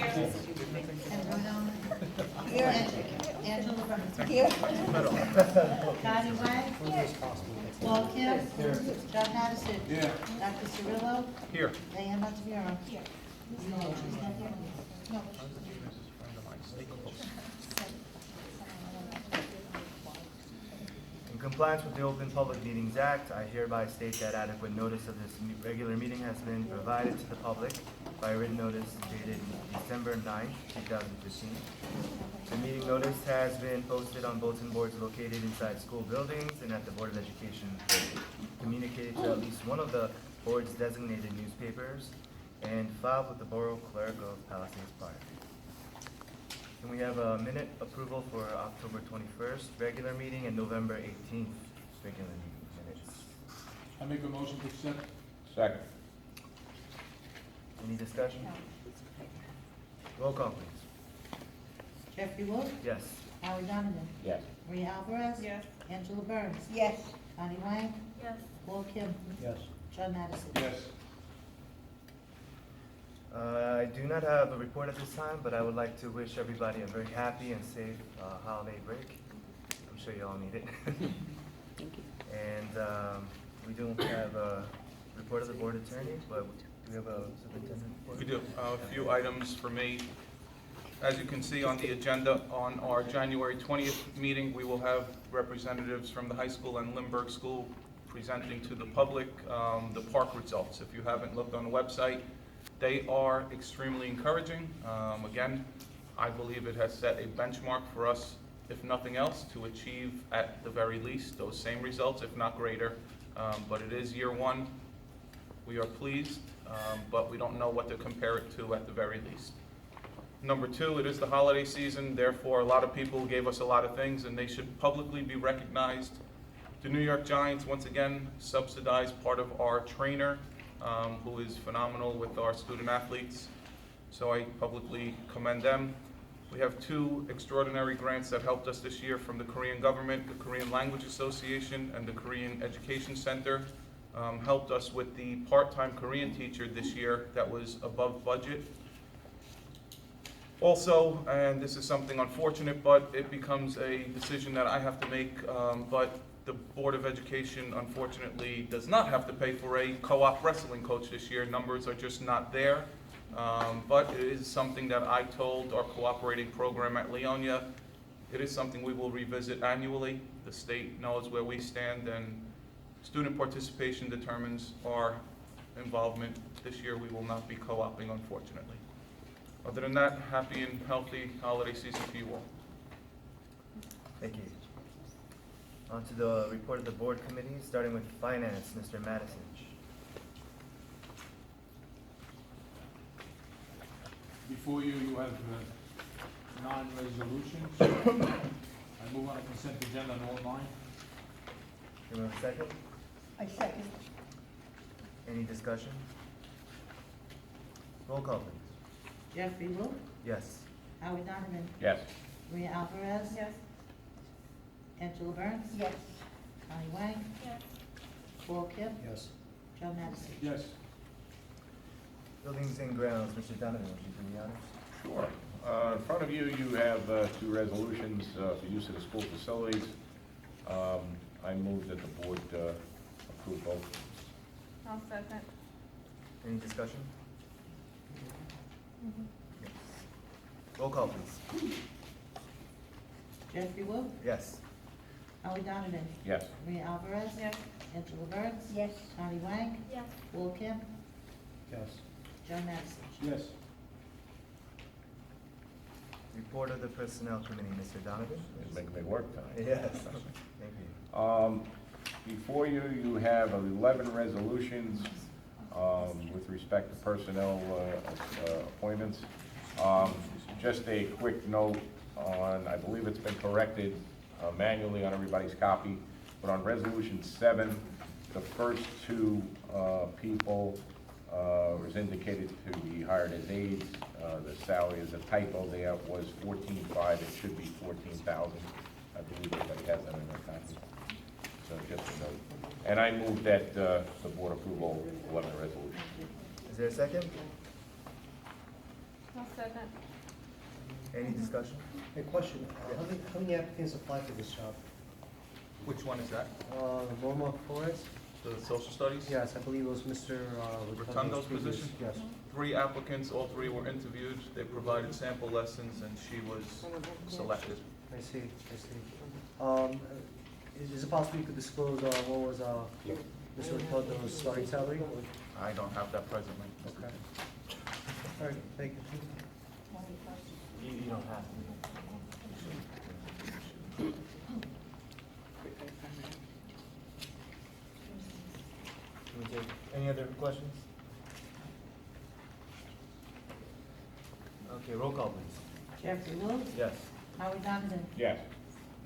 Here. Angela Burns. Here. Connie Wang. Paul Kim. John Madison. Here. Dr. Cirillo. Here. Diane Montemuro. Here. She's not here. No. In compliance with the Open Public Meetings Act, I hereby state that adequate notice of this regular meeting has been provided to the public by written notice dated December 9th, 2015. The meeting notice has been posted on bulletin boards located inside school buildings and at the Board of Education building, communicated to at least one of the board's designated newspapers, and filed with the Borough Clerk of Palisades Park. Can we have a minute approval for October 21st regular meeting and November 18th regular meeting minutes? I make a motion to accept. Second. Any discussion? Roll call, please. Jeffrey Wolf. Yes. Howard Donovan. Yes. Maria Alvarez. Yes. Angela Burns. Yes. Connie Wang. Yes. Paul Kim. Yes. John Madison. Yes. I do not have a report at this time, but I would like to wish everybody a very happy and safe holiday break. I'm sure you all need it. Thank you. And we don't have a report of the board attorney, but do we have a superintendent report? We do. A few items for me. As you can see on the agenda, on our January 20th meeting, we will have representatives from the high school and Lindbergh School presenting to the public the park results. If you haven't looked on the website, they are extremely encouraging. Again, I believe it has set a benchmark for us, if nothing else, to achieve at the very least those same results, if not greater. But it is year one. We are pleased, but we don't know what to compare it to at the very least. Number two, it is the holiday season, therefore a lot of people gave us a lot of things and they should publicly be recognized. The New York Giants, once again, subsidized part of our trainer, who is phenomenal with our student athletes. So I publicly commend them. We have two extraordinary grants that helped us this year from the Korean government, the Korean Language Association and the Korean Education Center. Helped us with the part-time Korean teacher this year that was above budget. Also, and this is something unfortunate, but it becomes a decision that I have to make, but the Board of Education unfortunately does not have to pay for a co-op wrestling coach this year. Numbers are just not there. But it is something that I told our cooperating program at Leonia. It is something we will revisit annually. The state knows where we stand and student participation determines our involvement. This year we will not be co-oping, unfortunately. Other than that, happy and healthy holiday season to you all. Thank you. On to the report of the board committees, starting with finance, Mr. Madison. Before you, you have non-resolutions. I move on a consent agenda on all nine. Can we have a second? I second. Any discussion? Roll call, please. Jeffrey Wolf. Yes. Howard Donovan. Yes. Maria Alvarez. Yes. Angela Burns. Yes. Connie Wang. Yes. Paul Kim. Yes. John Madison. Yes. Buildings and grounds, Mr. Donovan, would you do the honors? Sure. In front of you, you have two resolutions for use of the school facilities. I move that the board approve both. I'll second. Any discussion? Yes. Roll call, please. Jeffrey Wolf. Yes. Howard Donovan. Yes. Maria Alvarez. Yes. Angela Burns. Yes. Connie Wang. Yes. Paul Kim. Yes. John Madison. Yes. Report of the personnel committee, Mr. Donovan. It's making me work tonight. Yes. Thank you. Before you, you have 11 resolutions with respect to personnel appointments. Just a quick note on, I believe it's been corrected manually on everybody's copy, but on Resolution 7, the first two people was indicated to be hired as aides. The salary is a typo there, was 14,500, it should be 14,000. I believe everybody has that in their copy. So just a note. And I move that the board approve all 11 resolutions. Is there a second? I'll second. Any discussion? A question, how many applicants applied for this job? Which one is that? Norma Flores? The social studies? Yes, I believe it was Mr. Rotundo's previous- position? Yes. 3 applicants, all 3 were interviewed. They provided sample lessons and she was selected. I see, I see. Is it possible you could disclose what was Mr. Rotundo's starting salary? I don't have that presently. Okay. All right, thank you. You don't have to. Can we take any other questions? Okay, roll call please. Jeffrey Luce. Yes. Howard Donnelly. Yes.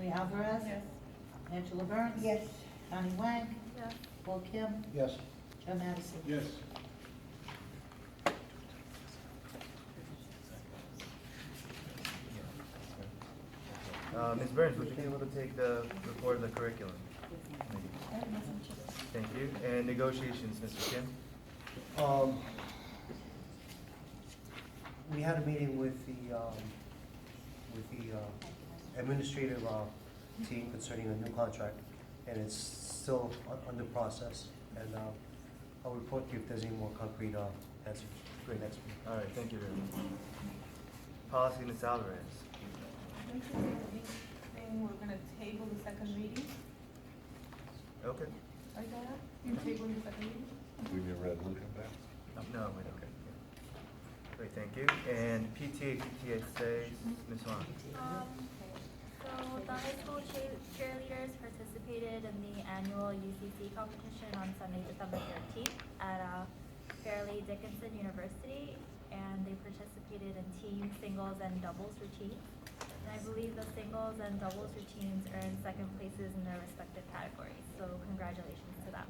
Lee Alvarez. Yes. Angela Burns. Yes. Connie Wang. Yes. Paul Kim. Yes. Joe Madison. Yes. Ms. Burns, would you be able to take the report of the curriculum? Thank you. And negotiations, Mr. Kim? We had a meeting with the administrative team concerning a new contract, and it's still under process. And I'll report to you if there's any more concrete answers. Great. Next week. All right, thank you very much. Policy, Ms. Alvarez. We're gonna table the second reading. Okay. Right, Diana? You're tabling the second reading? We need a resolution back? No, wait, okay. Great, thank you. And PTA, PTSA, Ms. Wang. So the high school cheerleaders participated in the annual UCC competition on Sunday, December 13th at Fairleigh Dickinson University, and they participated in team, singles, and doubles routines. And I believe the singles and doubles routines earned second places in their respective categories, so congratulations to them.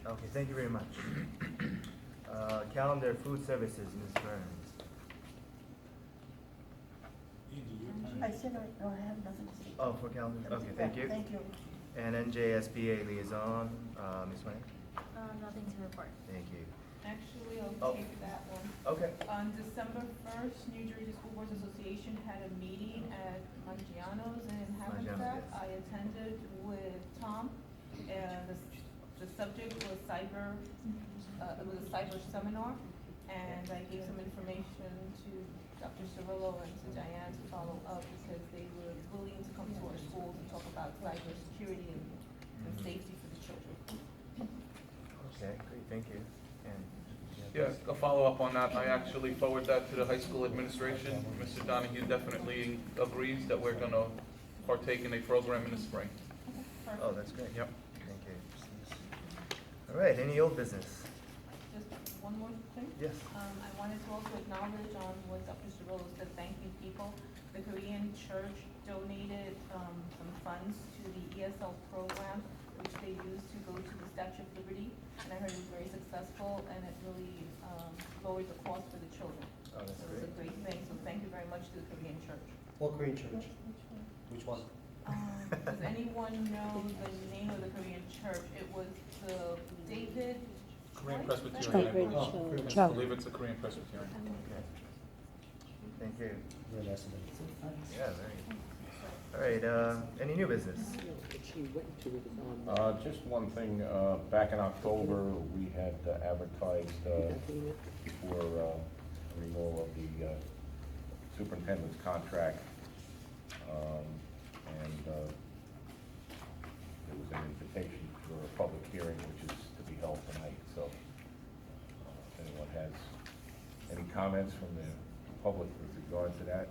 Okay, thank you very much. Calendar, food services, Ms. Burns. I said, no, I have nothing to say. Oh, for calendar, okay, thank you. Thank you. And NJSBA liaison, Ms. Wang. Nothing to report. Thank you. Actually, Oh. I'll take that one. Okay. On December 1st, New Jersey School Boards Association had a meeting at Maggiano's in Hackensack. yes. I attended with Tom, and the subject was cyber, it was a cyber seminar, and I gave some information to Dr. Cirillo and to Diane to follow up, because they were willing to come to our schools and talk about cybersecurity and safety for the children. Okay, great, thank you. And Yes, a follow-up on that, I actually forwarded that to the high school administration. Mr. Donahue definitely agrees that we're gonna partake in a program in the spring. Oh, that's great. Yep. Thank you. All right, any old business? Just one more thing. Yes. I wanted to also acknowledge on what Dr. Cirillo said, thanking people. The Korean Church donated some funds to the ESL program, which they use to go to the Statue of Liberty. And I heard it was very successful, and it really lowered the cost for the children. Oh, that's So it was a great thing, so thank you very much to the Korean Church. What Korean church? Which one? Does anyone know the name of the Korean church? It was the David. Korean Choi? Presbyterian. Oh, Korean I believe it's a Korean Presbyterian. Okay. Thank you. Very nice of them. Yeah, very. All right, any new business? Just one thing, back in October, we had advertised for renewal of the superintendent's contract. And there was an invitation for a public hearing, which is to be held tonight. So if anyone has any comments from the public with regard to that?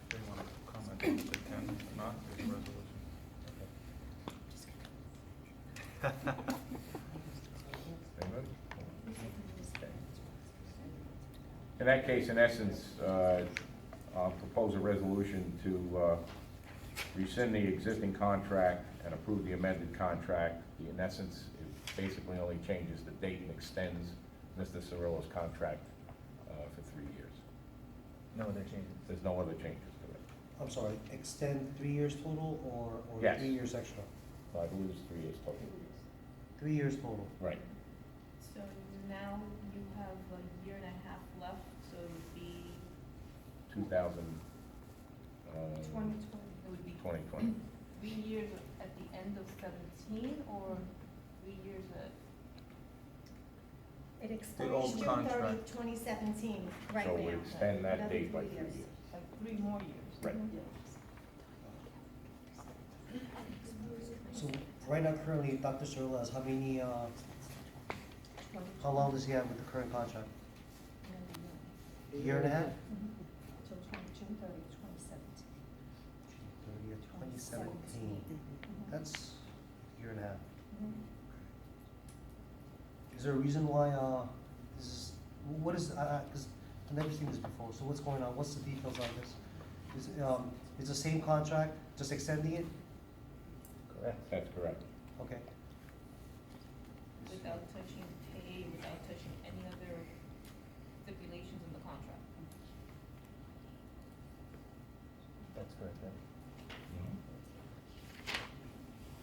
They want to comment, they can, if not, there's a resolution. Anyone? In that case, in essence, I'll propose a resolution to rescind the existing contract and approve the amended contract. In essence, it basically only changes the date and extends Mr. Cirillo's contract for 3 years. No other changes. There's no other changes to it. I'm sorry, extend 3 years total or Yes. 3 years extra? I believe it's 3 years total. 3 years total. Right. So now you have a year and a half left, so it would be, 2000, it would be 2020. 3 years at the end of 17 or 3 years at, It The expires old June contract. 30th, 2017, right now. So we extend that Another date by 3 3 years. years. like 3 more years. Right. So right now, currently, Dr. Cirillo has how many, how long does he have with the current contract? A year and a half? So June 30th, 2017. 30th, 2017. That's a year and a half. Is there a reason why, this is, what is, because I've never seen this before, so what's going on? What's the details on this? Is the same contract, just extending it? Correct. That's correct. Okay. Without touching pay, without touching any other stipulations in the contract. That's correct, yeah.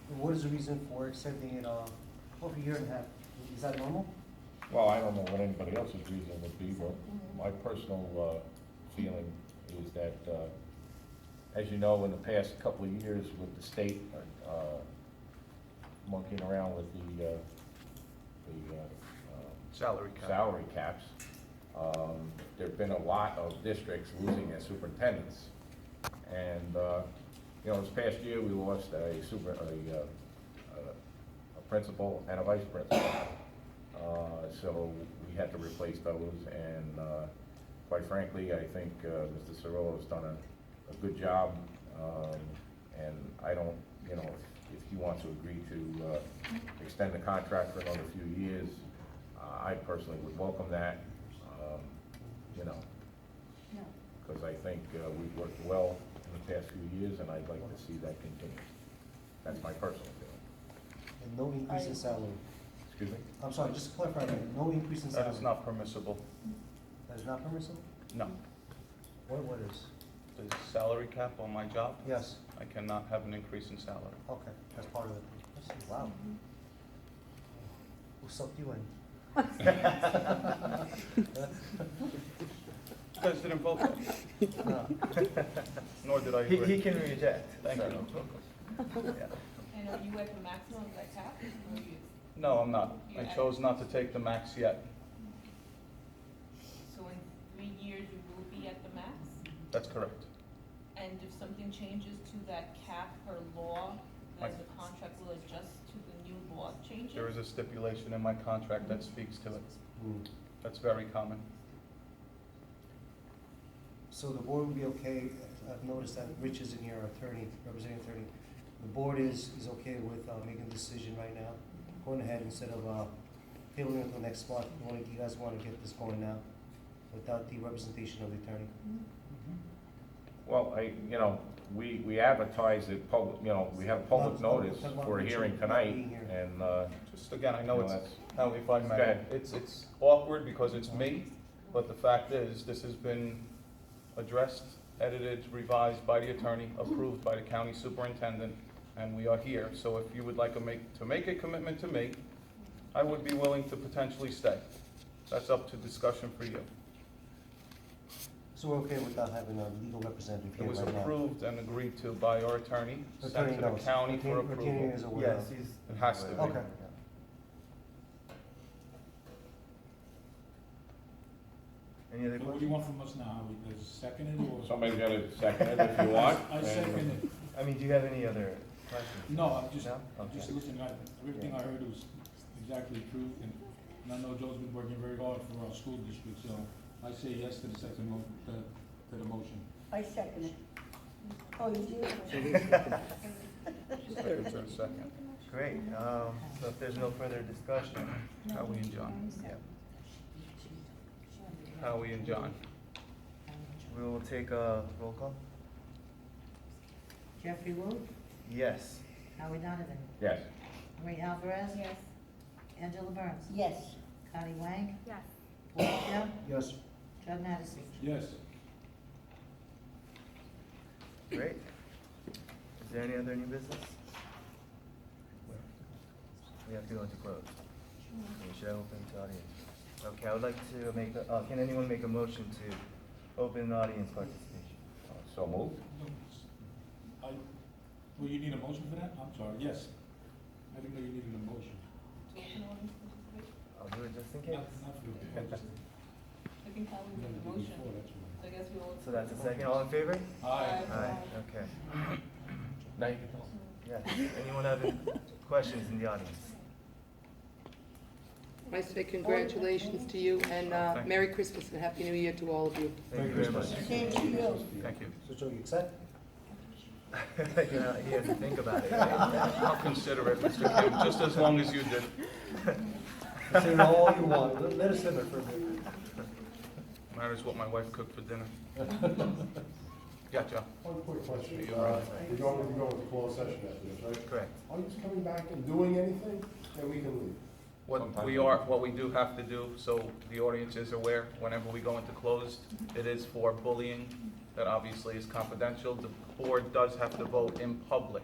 And what is the reason for extending it, for a year and a half? Is that normal? Well, I don't know what anybody else's reason would be, but my personal feeling is that, as you know, in the past couple of years with the state monkeying around with the Salary cap. salary caps, there've been a lot of districts losing their superintendents. And, you know, this past year, we lost a principal and a vice principal. So we had to replace those, and quite frankly, I think Mr. Cirillo has done a good job. And I don't, you know, if he wants to agree to extend the contract for another few years, I personally would welcome that, you know, because I think we've worked well in the past few years, and I'd like to see that continue. That's my personal feeling. And no increase in salary? Excuse me? I'm sorry, just to clarify, again, no increase in salary? That is not permissible. That is not permissible? No. What is? The salary cap on my job, Yes, I cannot have an increase in salary. okay, that's part of it. I see. Wow. Who sucked you in? You guys didn't vote for it, No. nor did I He agree. can reject. Thank so. you. Yeah. And are you at the maximum of that cap, or you, No, I'm not. I chose not to take the max yet. so in 3 years you will be at the max? That's correct. And if something changes to that cap per law, then Right. the contract will adjust to the new law changes? There is a stipulation in my contract that speaks to it. Mm. That's very common. So the board would be okay, I've noticed that Rich is in here, our attorney, representing attorney. The board is okay with making a decision right now, going ahead instead of tabling until next month. You guys want to get this going now without the representation of the attorney? Well, you know, we advertise it public, you know, we have public notice for a hearing tonight, and, Just again, I know No, it's, that's- how, if I Go may, ahead. it's awkward because it's me, but the fact is, this has been addressed, edited, revised by the attorney, approved by the county superintendent, and we are here. So if you would like to make a commitment to me, I would be willing to potentially stay. That's up to discussion for you. So we're okay without having a legal representative It here was right now? approved and agreed to by our attorney, sent Attorney to the knows. county for Attorney approval. is aware Yes, of. he's. It has to be. Okay. Any other So what do you questions? want from us now, Howie? Does second it or? somebody's got to second it if you want. I second it. I mean, do you have any other questions? No, I'm just, No? I'm just Okay. listening, everything I heard was exactly true, and I know Joe's been working very hard for our school district, so I say yes to the second to the motion. I second it. Oh, you do? Just wait for a second. Great, so if there's no further discussion, Howie and John. yeah, Howie and John. we will take a roll call. Jeffrey Wu, Yes. Howie Donovan, Yes. Marie Alvarez, Yes. Angela Burns, Yes. Connie Wang, Yes. Paul Michelle, Yes. Judd Madison. Yes. Great. Is there any other new business? We have to go into close. We should open to audience. Okay, I would like to can anyone make a motion to open audience participation? So moved. Well, you need a motion for that? I'm sorry, yes. I didn't know you needed a motion. I'll do it just in case. Not for the, just, I can tell we no, made the a day motion, before, that's so why. I guess we all. So that's a second. All in favor? Aye. Aye, okay. Now you can talk. Yes. Anyone have any questions in the audience? I say congratulations to you and Thank you. Merry Christmas and Happy New Year to all of you. Thank you very much. Same to you. Thank you. So Joe, you accept? You know, he has to think about it, right? I'll consider it, Mr. Kim, just as long as you did. Say all you want, let us simmer for a bit. Matters what my wife cooked for dinner. Yeah, Joe. One quick question. You're right. We're going to go into closed session after this, right? Correct. Are you just coming back and doing anything, and we can leave? What we do have to do, so the audience is aware, whenever we go into closed, it is for bullying, that obviously is confidential. The board does have to vote in public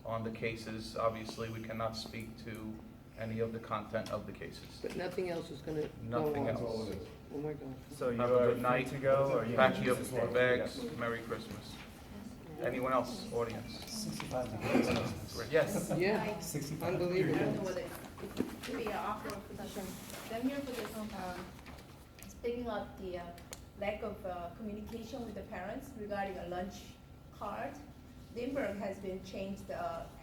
on the cases. Obviously, we cannot speak to any of the content of the cases. But nothing else is gonna go on. Nothing That's else. all it is. Oh my God. So you Have a are good free night. to go, or you Pack can your choose to stay? bags. Merry Christmas. Anyone else, audience? 65 degrees. Great. Yes. Yeah, 65. unbelievable. To be an awkward position. I'm here for this, speaking of the lack of communication with the parents regarding a lunch card. Limburg has been changed,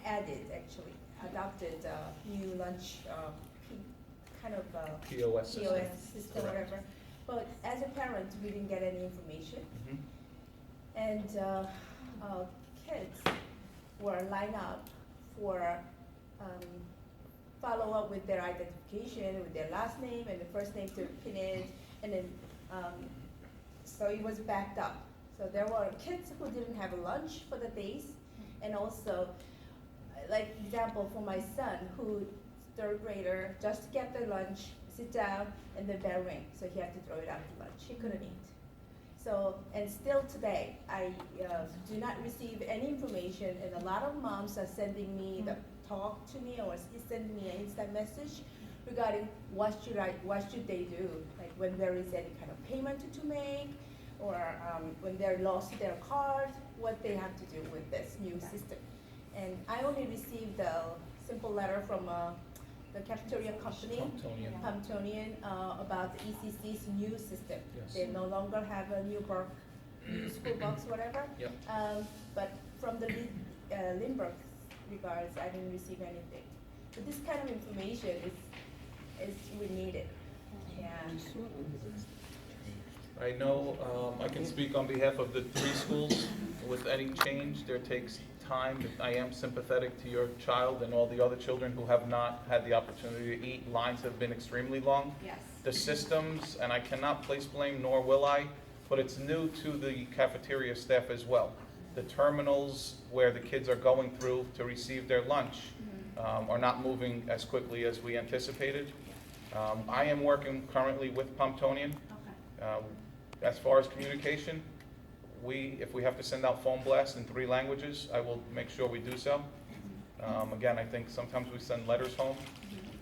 added actually, adopted new lunch, kind of POS system. POS system, Correct. whatever. But as a parent, we didn't get any information. Mhm. And kids were lined up for follow up with their identification, with their last name and the first name to pin it, and then so it was backed up. So there were kids who didn't have a lunch for the days, and also, like example for my son, who third grader, just to get the lunch, sit down, and the bell rang, so he had to throw it out to lunch. He couldn't eat. So, and still today, I do not receive any information, and a lot of moms are sending me the talk to me or sending me an instant message regarding what should they do, like when there is any kind of payment to make, or when they lost their card, what they have to do with this new system. And I only received a simple letter from the cafeteria company, Hamptonian, about the ECC's new system. Yes. They no longer have a new school box, whatever. Yep. But from the Limburg regards, I didn't receive anything. But this kind of information is we need it. Yeah. I know, I can speak on behalf of the 3 schools. With any change, there takes time. I am sympathetic to your child and all the other children who have not had the opportunity to eat. Lines have been extremely long. Yes. The systems, and I cannot place blame, nor will I, but it's new to the cafeteria staff as well. The terminals where the kids are going through to receive their lunch are not moving as quickly as we anticipated. I am working currently with Pomptonian. As far as communication, if we have to send out phone blasts in 3 languages, I will make sure we do so. Again, I think sometimes we send letters home,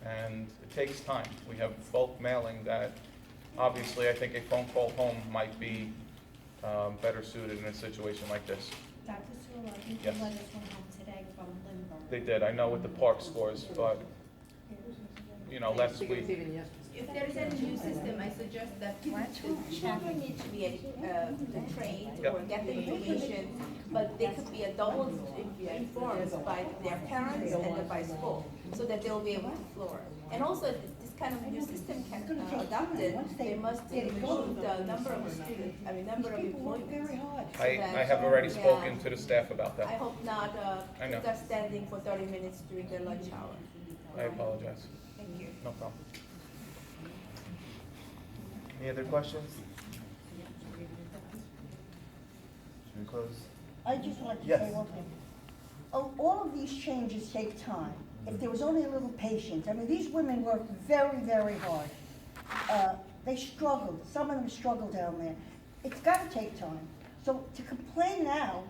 and it takes time. We have bulk mailing that, obviously, I think a phone call home might be better suited in a situation like this. Dr. Sewell, I think the Yes. letters went home today from Limburg. They did, I know with the park scores, but, I last think it was week, even yesterday. If there is any new system, I suggest that the children need to be trained Yep. or get the information, but they could be double informed by their parents and by school, so that they'll be able to floor. And also, if this kind of new system can adopt it, they must remove the number of students, number of employees. I have already spoken to the staff about I that. hope not, I know. kids are standing for 30 minutes during their lunch hour. I apologize. Thank you. No problem. Any other questions? Should we close? I just want to Yes. say one thing. All of these changes take time. If there was only a little patience, these women work very, very hard. They struggled, some of them struggle down there. It's gotta take time. So to complain now,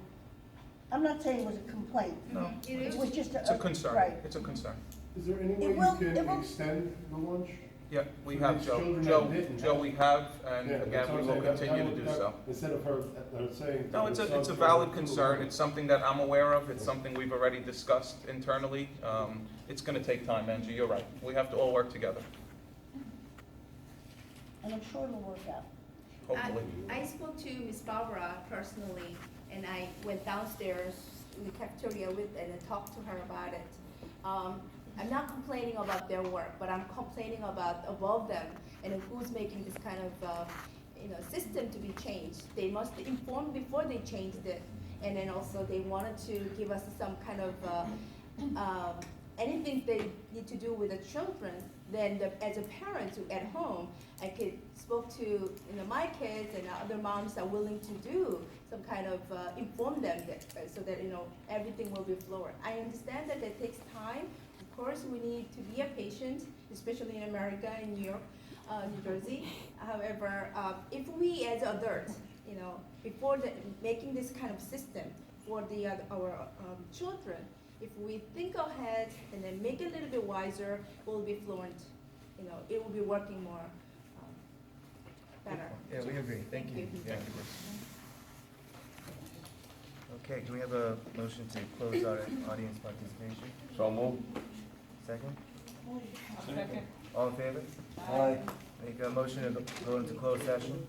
I'm not saying it was a complaint. No, It was just a. it's a concern, Right. it's a concern. Is there any way It will- you it can will- extend the lunch? Yeah, we So have these Joe. children Joe, that didn't Joe, have- we have, and Yeah, that's again, what we I'm will saying. That continue to would- do that- so. Instead of her saying. No, it's a valid concern, it's something that I'm aware of, it's something we've already discussed internally. It's gonna take time, Angie, you're right, we have to all work together, And I'm sure it'll work out. hopefully. I spoke to Miss Barbara personally, and I went downstairs in the cafeteria with, and I talked to her about it. I'm not complaining about their work, but I'm complaining about above them, and who's making this kind of, system to be changed. They must inform before they changed it, and then also they wanted to give us some kind of, anything they need to do with the children, then as a parent at home, I could spoke to my kids and other moms are willing to do some kind of inform them that, so that everything will be flowed. I understand that it takes time. Of course, we need to be a patient, especially in America, in New York, New Jersey. However, if we as adults, before making this kind of system for our children, if we think ahead and then make it a little bit wiser, we'll be fluent. It will be working more better. Yeah, we agree. Thank you. Yeah. Thank you, Bruce. Okay, can we have a motion to close our audience participation? So moved. Second? Second. All in favor? Aye. Make a motion to go into closed session.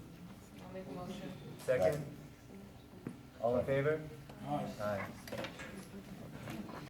I'll make a motion. Second? All in favor? Aye. Aye.